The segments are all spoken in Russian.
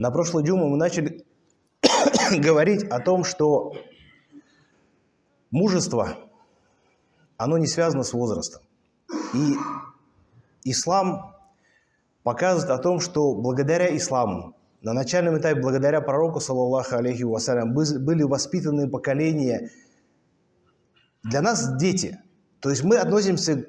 На прошлой джуме мы начали говорить о том, что мужество, оно не связано с возрастом. И ислам показывает о том, что благодаря исламу, на начальном этапе, благодаря пророку, саллаллаху алейхи вассалям, были воспитаны поколения, для нас дети. То есть мы относимся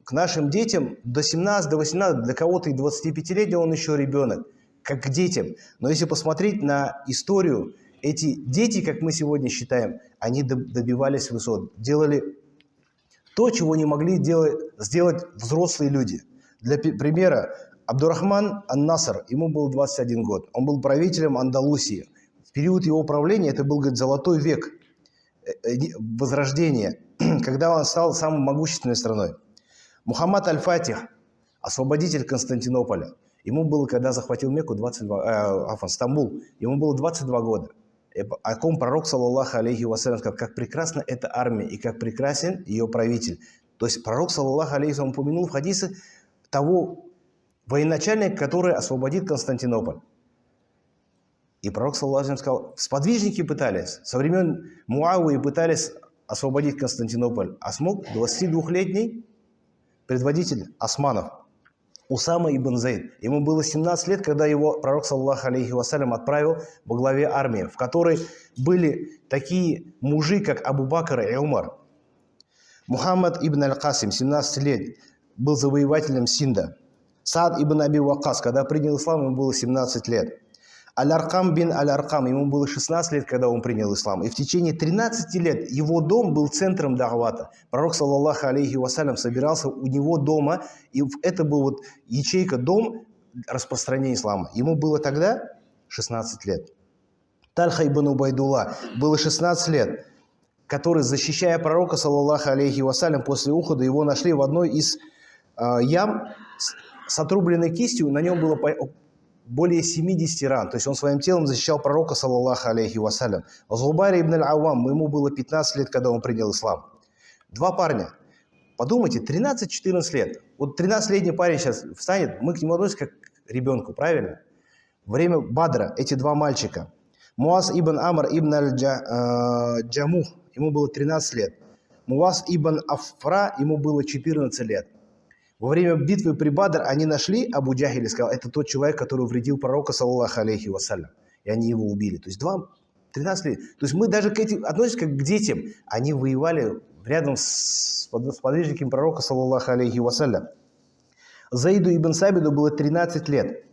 к нашим детям до 17, до 18, для кого-то и 25-летний он еще ребенок, как к детям. Но если посмотреть на историю, эти дети, как мы сегодня считаем, они добивались высот, делали то, чего не могли сделать взрослые люди. Для примера, Абдурахман ан-Наср, ему был 21 год, он был правителем Андалусии. В период его правления, это был, говорит, золотой век возрождения, когда он стал самой могущественной страной. Мухаммад аль-Фатих, освободитель Константинополя, ему было, когда захватил Мекку, Стамбул, ему было 22 года. О ком пророк, саллаллаху алейхи вассалям, сказал, как прекрасна эта армия и как прекрасен ее правитель. То есть пророк, саллаллаху алейхи вассалям, упомянул в хадисе того военачальника, который освободит Константинополь. И пророк, саллаллаху алейхи вассалям, сказал, сподвижники пытались, со времен Муавии пытались освободить Константинополь, а смог 22-летний предводитель османов Усама ибн Зейд. Ему было 17 лет, когда его пророк, саллаллаху алейхи вассалям, отправил во главе армии, в которой были такие мужи, как Абу Бакр и Умар. Мухаммад ибн аль-Касим, 17 лет, был завоевателем Синда. Саад ибн Аби Ваккас, когда принял ислам, ему было 17 лет. Аль-Аркам бин Аль-Аркам, ему было 16 лет, когда он принял ислам. И в течение 13 лет его дом был центром дахвата. Пророк, саллаллаху алейхи вассалям, собирался у него дома, и это был вот ячейка, дом распространения ислама. Ему было тогда 16 лет. Тальха ибн Убайдулла, было 16 лет, который, защищая пророка, саллаллаху алейхи вассалям, после ухода его нашли в одной из ям с отрубленной кистью, на нем было более 70 ран. То есть он своим телом защищал пророка, саллаллаху алейхи вассалям. Зубайр ибн аль-Аввам, ему было 15 лет, когда он принял ислам. Два парня. Подумайте, 13-14 лет. Вот 13-летний парень сейчас встанет, мы к нему относимся как к ребенку, правильно? Время Бадра, эти два мальчика. Муаз ибн Амр ибн аль-Джамух, ему было 13 лет. Муаз ибн Афра, ему было 14 лет. Во время битвы при Бадр они нашли Абу Джахиль и сказали, это тот человек, который вредил пророка, саллаллаху алейхи вассалям. И они его убили. То есть 13 лет. То есть мы даже к этим относимся как к детям. Они воевали рядом с подвижниками пророка, саллаллаху алейхи вассалям. Заиду ибн Сабиду было 13 лет.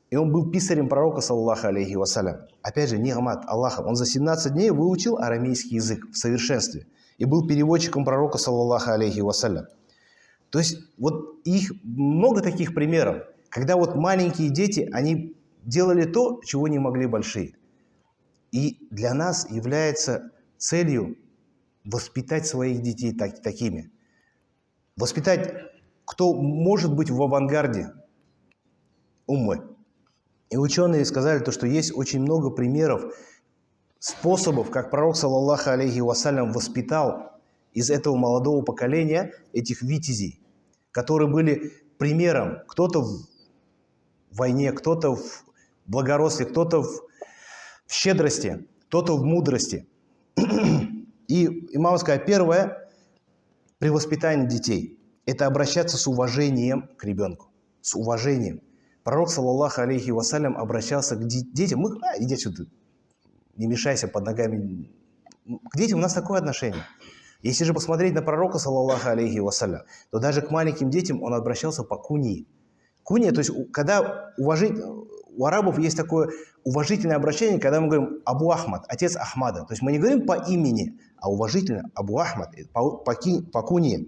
И он был писарем пророка, саллаллаху алейхи вассалям. Опять же, нигмат Аллаха. Он за 17 дней выучил арамейский язык в совершенстве. И был переводчиком пророка, саллаллаху алейхи вассалям. То есть вот их много таких примеров, когда вот маленькие дети, они делали то, чего не могли большие. И для нас является целью воспитать своих детей такими. Воспитать, кто может быть в авангарде уммы. И ученые сказали, то, что есть очень много примеров, способов, как пророк, саллаллаху алейхи вассалям, воспитал из этого молодого поколения этих витязей, которые были примером. Кто-то в войне, кто-то в благородстве, кто-то в щедрости, кто-то в мудрости. И имам сказал, первое, при воспитании детей, это обращаться с уважением к ребенку. С уважением. Пророк, саллаллаху алейхи вассалям, обращался к детям. Иди сюда, не мешайся под ногами. К детям у нас такое отношение. Если же посмотреть на пророка, саллаллаху алейхи вассалям, то даже к маленьким детям он обращался по куньи. Кунья, то есть когда у арабов есть такое уважительное обращение, когда мы говорим Абу Ахмад, отец Ахмада. То есть мы не говорим по имени, а уважительно Абу Ахмад, по кунье.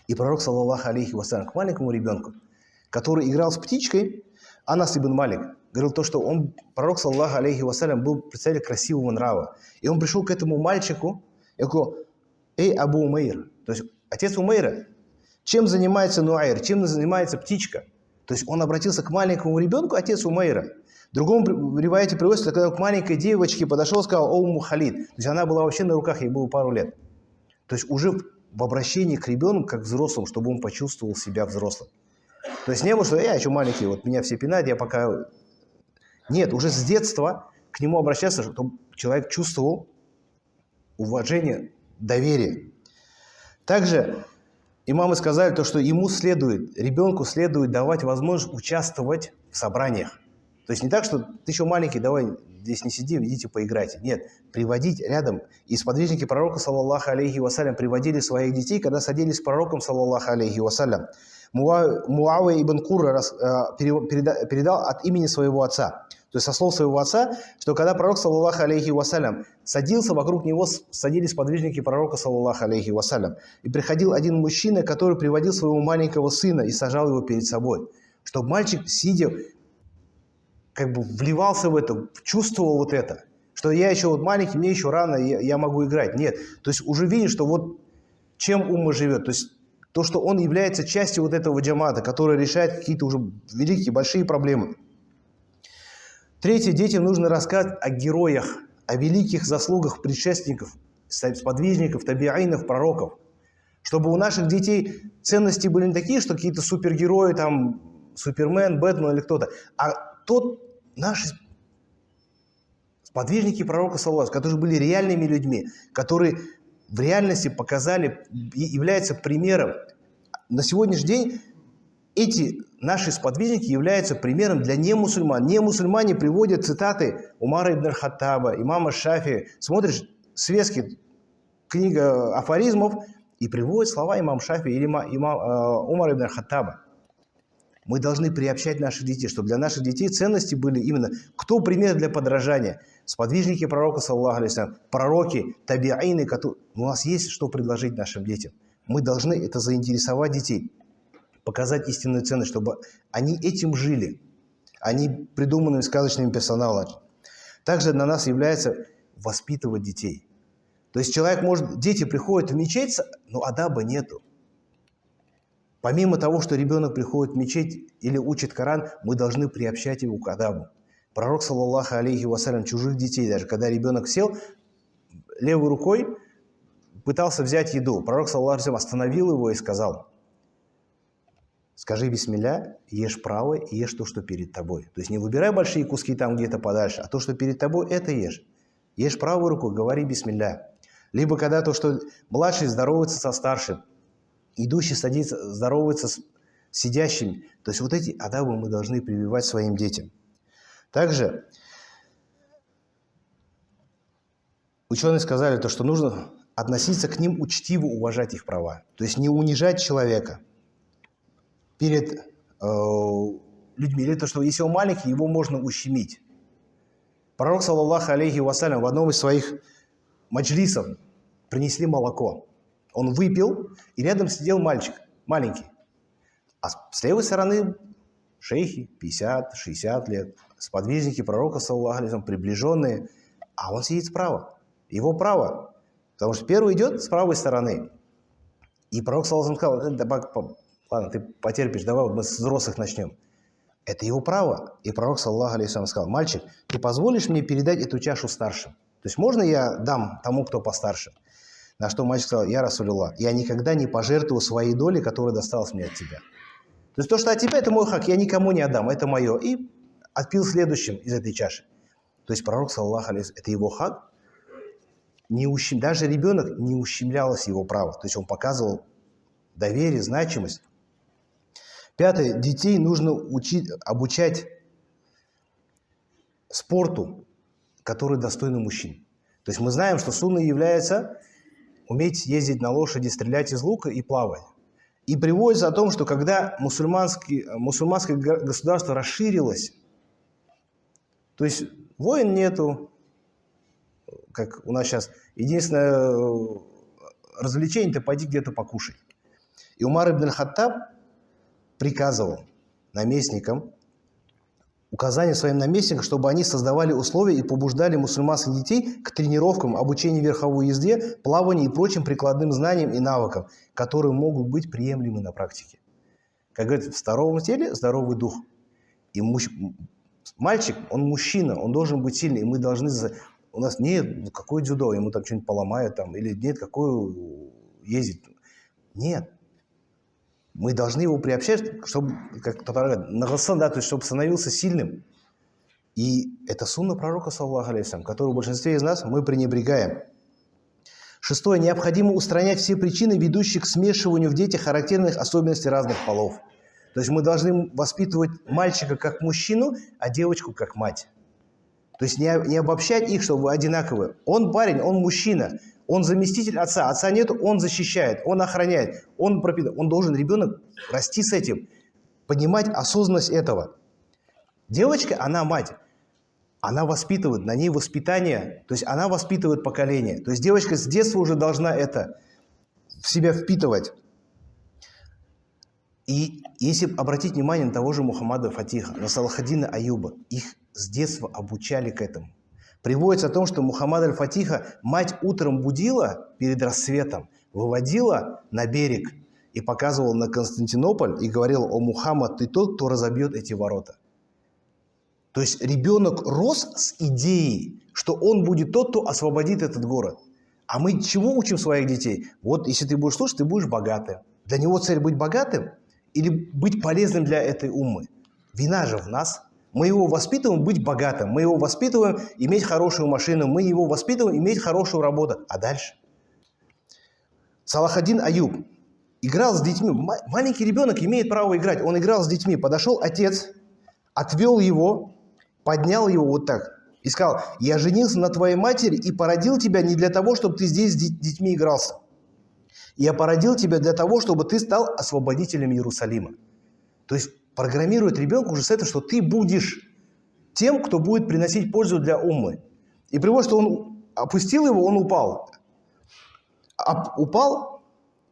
И пророк, саллаллаху алейхи вассалям, к маленькому ребенку, который играл с птичкой, Анас ибн Малик, говорил то, что пророк, саллаллаху алейхи вассалям, был представитель красивого нрава. И он пришел к этому мальчику и говорил, эй, Абу Умейр, то есть отец Умейра, чем занимается Нуайр, чем занимается птичка? То есть он обратился к маленькому ребенку, отец Умейра. В другом риваяте приводится, когда к маленькой девочке подошел и сказал, о, Халид. То есть она была вообще на руках, ей было пару лет. То есть уже в обращении к ребенку, как к взрослому, чтобы он почувствовал себя взрослым. То есть не было, что я еще маленький, вот меня все пинают, я пока Нет, уже с детства к нему обращаться, чтобы человек чувствовал уважение, доверие. Также имамы сказали то, что ребенку следует давать возможность участвовать в собраниях. То есть не так, что ты еще маленький, давай здесь не сиди, идите поиграйте. Нет, приводить рядом. И сподвижники пророка, саллаллаху алейхи вассалям, приводили своих детей, когда садились с пророком, саллаллаху алейхи вассалям. Муавия ибн Курра передал от имени своего отца, то есть со слов своего отца, что когда пророк, саллаллаху алейхи вассалям, садился, вокруг него садились сподвижники пророка, саллаллаху алейхи вассалям. И приходил один мужчина, который приводил своего маленького сына и сажал его перед собой, чтобы мальчик, сидя, как бы вливался в это, чувствовал вот это, что я еще вот маленький, мне еще рано, я могу играть. Нет, то есть уже видишь, что вот чем умма живет, то есть то, что он является частью вот этого джамата, который решает какие-то уже великие, большие проблемы. Третье, детям нужно рассказывать о героях, о великих заслугах предшественников, сподвижников, табиинов, пророков. Чтобы у наших детей ценности были не такие, что какие-то супергерои, там, Супермен, Бэтмен или кто-то, а наши сподвижники пророка, саллаллаху, которые были реальными людьми, которые в реальности показали, являются примером. На сегодняшний день эти наши сподвижники являются примером для немусульман. Немусульмане приводят цитаты Умара ибн аль-Хаттаба, имама Шафии. Смотришь светские книга афоризмов и приводят слова имам Шафии или Умара ибн аль-Хаттаба. Мы должны приобщать наших детей, чтобы для наших детей ценности были именно кто пример для подражания. Сподвижники пророка, саллаллаху алейхи вассалям, пророки, табиины, у нас есть что предложить нашим детям. Мы должны это заинтересовать детей, показать истинную ценность, чтобы они этим жили, а не придуманными сказочными персоналами. Также на нас является воспитывать детей. То есть человек может, дети приходят в мечеть, но адаба нету. Помимо того, что ребенок приходит в мечеть или учит Коран, мы должны приобщать его к адабу. Пророк, саллаллаху алейхи вассалям, чужих детей, даже когда ребенок сел, левой рукой пытался взять еду. Пророк, саллаллаху алейхи вассалям, остановил его и сказал: скажи бисмилля, ешь правой и ешь то, что перед тобой. То есть не выбирай большие куски там где-то подальше, а то, что перед тобой, это ешь. Ешь правой рукой, говори бисмилля. Либо когда то, что младший здоровается со старшим, идущий садится, здоровается с сидящим. То есть вот эти адабы мы должны прививать своим детям. Также ученые сказали, то, что нужно относиться к ним учтиво, уважать их права. То есть не унижать человека перед людьми. Или то, что если он маленький, его можно ущемить. Пророк, саллаллаху алейхи вассалям, в одном из своих маджлисов принесли молоко. Он выпил, и рядом сидел мальчик, маленький. А с левой стороны шейхи, 50-60 лет, сподвижники пророка, саллаллаху алейхи вассалям, приближенные, а он сидит справа. Его право. Потому что первый идет с правой стороны. И пророк, саллаллаху алейхи вассалям, сказал: ладно, ты потерпишь, давай мы с взрослых начнем. Это его право. И пророк, саллаллаху алейхи вассалям, сказал: мальчик, ты позволишь мне передать эту чашу старшим? То есть можно я дам тому, кто постарше? На что мальчик сказал: я Расулюллах, я никогда не пожертвую своей доли, которая досталась мне от тебя. То есть то, что от тебя, это мой хак, я никому не отдам, это мое. И отпил следующим из этой чаши. То есть пророк, саллаллаху алейхи вассалям, это его хак. Даже ребенок не ущемлялось его право. То есть он показывал доверие, значимость. Пятое. Детей нужно обучать спорту, который достойный мужчин. То есть мы знаем, что сунной является уметь ездить на лошади, стрелять из лука и плавать. И приводится о том, что когда мусульманское государство расширилось, то есть войн нету, как у нас сейчас, единственное развлечение – это пойти где-то покушать. И Умар ибн аль-Хаттаб приказывал наместникам, указания своим наместникам, чтобы они создавали условия и побуждали мусульманских детей к тренировкам, обучению верховой езде, плаванию и прочим прикладным знаниям и навыкам, которые могут быть приемлемы на практике. Как говорится, в здоровом теле здоровый дух. И мальчик, он мужчина, он должен быть сильный, и мы должны... У нас нет, какое дзюдо, ему там что-нибудь поломают, там, или нет, какое ездить. Нет. Мы должны его приобщать, чтобы, как кто-то говорит, да, то есть, чтобы становился сильным. И это сунна пророка, саллаллаху алейхи вассалям, которую в большинстве из нас мы пренебрегаем. Шестое. Необходимо устранять все причины, ведущие к смешиванию в детях характерных особенностей разных полов. То есть мы должны воспитывать мальчика как мужчину, а девочку как мать. То есть не обобщать их, что вы одинаковые. Он парень, он мужчина, он заместитель отца. Отца нет, он защищает, он охраняет, он пропитывает. Он должен, ребенок, расти с этим, понимать осознанность этого. Девочка, она мать. Она воспитывает, на ней воспитание, то есть она воспитывает поколение. То есть девочка с детства уже должна это в себя впитывать. И если обратить внимание на того же Мухаммада Фатиха, на Салахаддина Аюба, их с детства обучали к этому. Приводится о том, что Мухаммад аль-Фатиха мать утром будила перед рассветом, выводила на берег и показывала на Константинополь и говорила: «О, Мухаммад, ты тот, кто разобьет эти ворота». То есть ребенок рос с идеей, что он будет тот, кто освободит этот город. А мы чему учим своих детей? Вот если ты будешь слушать, ты будешь богатым. Для него цель быть богатым или быть полезным для этой уммы? Вина же в нас. Мы его воспитываем быть богатым, мы его воспитываем иметь хорошую машину, мы его воспитываем иметь хорошую работу. А дальше? Салахаддин Аюб играл с детьми. Маленький ребенок имеет право играть. Он играл с детьми. Подошел отец, отвел его, поднял его вот так и сказал: «Я женился на твоей матери и породил тебя не для того, чтобы ты здесь с детьми игрался. Я породил тебя для того, чтобы ты стал освободителем Иерусалима». То есть программирует ребенка уже с этого, что ты будешь тем, кто будет приносить пользу для уммы. И при том, что он опустил его, он упал. Упал,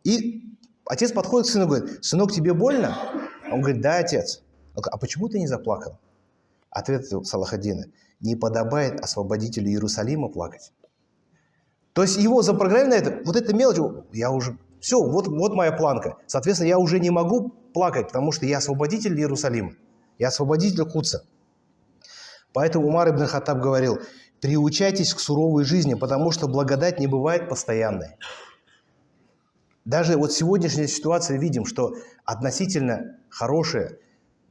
и отец подходит к сыну и говорит: «Сынок, тебе больно?» Он говорит: «Да, отец». Он говорит: «А почему ты не заплакал?» Ответ Салахаддина: «Не подобает освободителю Иерусалима плакать». То есть его запрограммировано это, вот эта мелочь, я уже, все, вот моя планка. Соответственно, я уже не могу плакать, потому что я освободитель Иерусалима, я освободитель Кудса. Поэтому Умар ибн Хаттаб говорил: приучайтесь к суровой жизни, потому что благодать не бывает постоянной. Даже вот в сегодняшней ситуации видим, что относительно хорошие,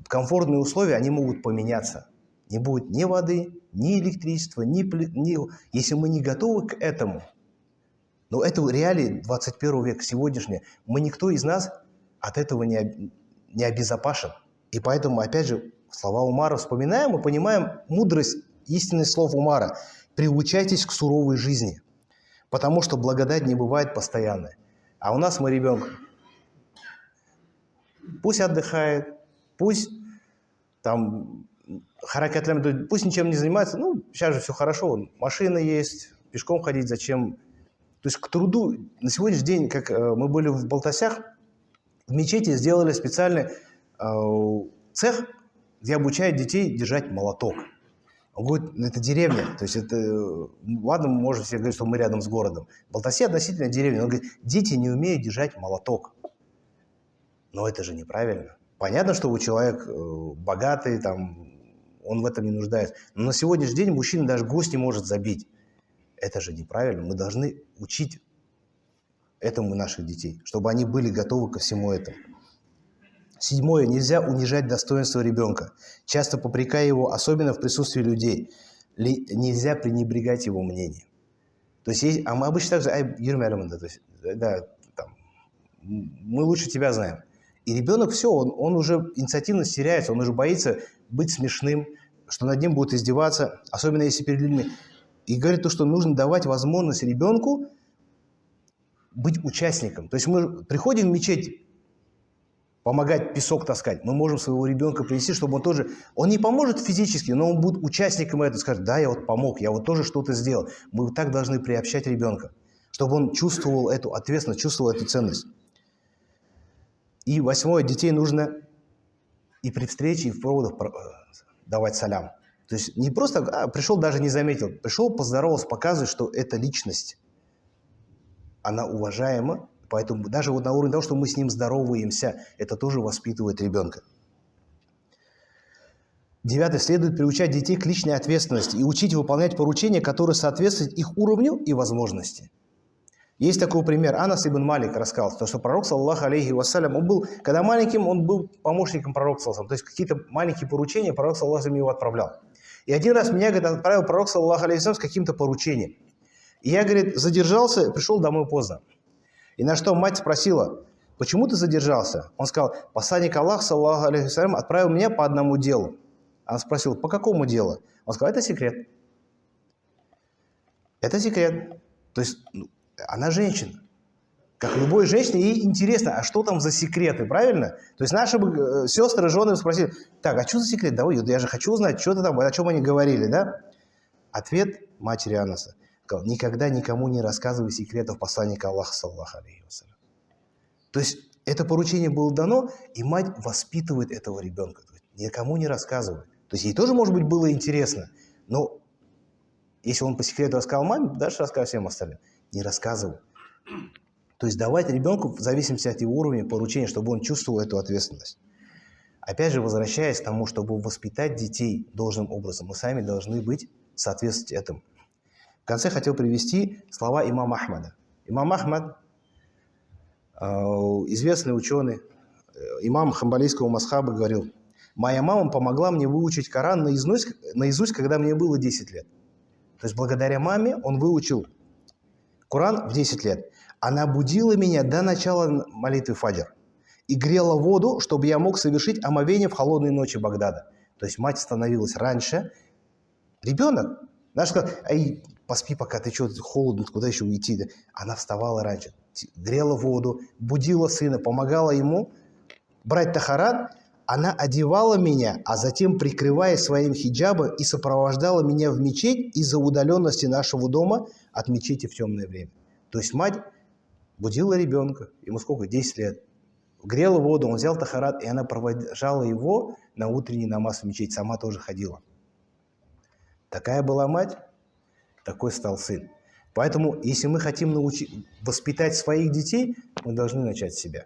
комфортные условия, они могут поменяться. Не будет ни воды, ни электричества, если мы не готовы к этому. Но это реалии 21 века, сегодняшние. Никто из нас от этого не обезопасен. И поэтому, опять же, слова Умара вспоминаем и понимаем мудрость, истинных слов Умара. Приучайтесь к суровой жизни, потому что благодать не бывает постоянной. А у нас мы ребенка. Пусть отдыхает, пусть там пусть ничем не занимается. Ну, сейчас же все хорошо, машина есть, пешком ходить зачем? То есть к труду, на сегодняшний день, как мы были в Балтасях, в мечети сделали специальный цех, где обучают детей держать молоток. Он говорит: это деревня, то есть это, ладно, мы можем все говорить, что мы рядом с городом. В Балтасе относительно деревня. Он говорит: дети не умеют держать молоток. Но это же неправильно. Понятно, что вы человек богатый, там, он в этом не нуждается. Но на сегодняшний день мужчина даже гвоздь не может забить. Это же неправильно. Мы должны учить этому наших детей, чтобы они были готовы ко всему этому. Седьмое. Нельзя унижать достоинство ребенка, часто попрекая его, особенно в присутствии людей. Нельзя пренебрегать его мнением. То есть, а мы обычно также, то есть, да, там, мы лучше тебя знаем. И ребенок все, он уже инициативность теряется, он уже боится быть смешным, что над ним будут издеваться, особенно если перед людьми. И говорит то, что нужно давать возможность ребенку быть участником. То есть мы приходим в мечеть, помогать песок таскать, мы можем своего ребенка принести, чтобы он тоже... Он не поможет физически, но он будет участником этого, скажет: да, я вот помог, я вот тоже что-то сделал. Мы вот так должны приобщать ребенка, чтобы он чувствовал эту ответственность, чувствовал эту ценность. И восьмое. Детей нужно и при встрече, и в проводах давать салям. То есть не просто пришел, даже не заметил. Пришел, поздоровался, показывает, что это личность. Она уважаема. Поэтому даже вот на уровне того, что мы с ним здороваемся, это тоже воспитывает ребенка. Девятое. Следует приучать детей к личной ответственности и учить выполнять поручения, которые соответствуют их уровню и возможности. Есть такой пример. Анас ибн Малик рассказал, что пророк, саллаллаху алейхи вассалям, он был, когда маленьким, он был помощником пророка, саллаллаху алейхи вассалям. То есть какие-то маленькие поручения пророк, саллаллаху алейхи вассалям, его отправлял. И один раз меня, говорит, отправил пророк, саллаллаху алейхи вассалям, с каким-то поручением. И я, говорит, задержался, пришел домой поздно. И на что мать спросила, почему ты задержался? Он сказал, посланник Аллаха, саллаллаху алейхи вассалям, отправил меня по одному делу. Она спросила, по какому делу? Он сказал, это секрет. Это секрет. То есть она женщина. Как любой женщине, ей интересно, а что там за секреты, правильно? То есть наши сестры, жены спросили, так, а что за секрет? Да, я же хочу узнать, что-то там, о чем они говорили, да? Ответ матери Анаса. Сказал, никогда никому не рассказывай секретов посланника Аллаха, саллаллаху алейхи вассалям. То есть это поручение было дано, и мать воспитывает этого ребенка. Никому не рассказывает. То есть ей тоже, может быть, было интересно, но если он по секрету рассказал маме, дальше расскажет всем остальным. Не рассказывай. То есть давать ребенку, в зависимости от его уровня, поручения, чтобы он чувствовал эту ответственность. Опять же, возвращаясь к тому, чтобы воспитать детей должным образом, мы сами должны быть соответствовать этому. В конце хотел привести слова имама Ахмада. Имам Ахмад, известный ученый, имам хамбалийского мазхаба, говорил, моя мама помогла мне выучить Коран наизусть, когда мне было 10 лет. То есть благодаря маме он выучил Коран в 10 лет. Она будила меня до начала молитвы фаджр и грела воду, чтобы я мог совершить омовение в холодные ночи Багдада. То есть мать становилась раньше. Ребенок, знаешь, сказал, эй, поспи пока, ты что, холодно, куда еще уйти? Она вставала раньше, грела воду, будила сына, помогала ему брать тахарат. Она одевала меня, а затем, прикрываясь своим хиджабом, и сопровождала меня в мечеть из-за удаленности нашего дома от мечети в темное время. То есть мать будила ребенка, ему сколько, 10 лет, грела воду, он взял тахарат, и она провожала его на утренний намаз в мечеть, сама тоже ходила. Такая была мать, такой стал сын. Поэтому, если мы хотим воспитать своих детей, мы должны начать с себя.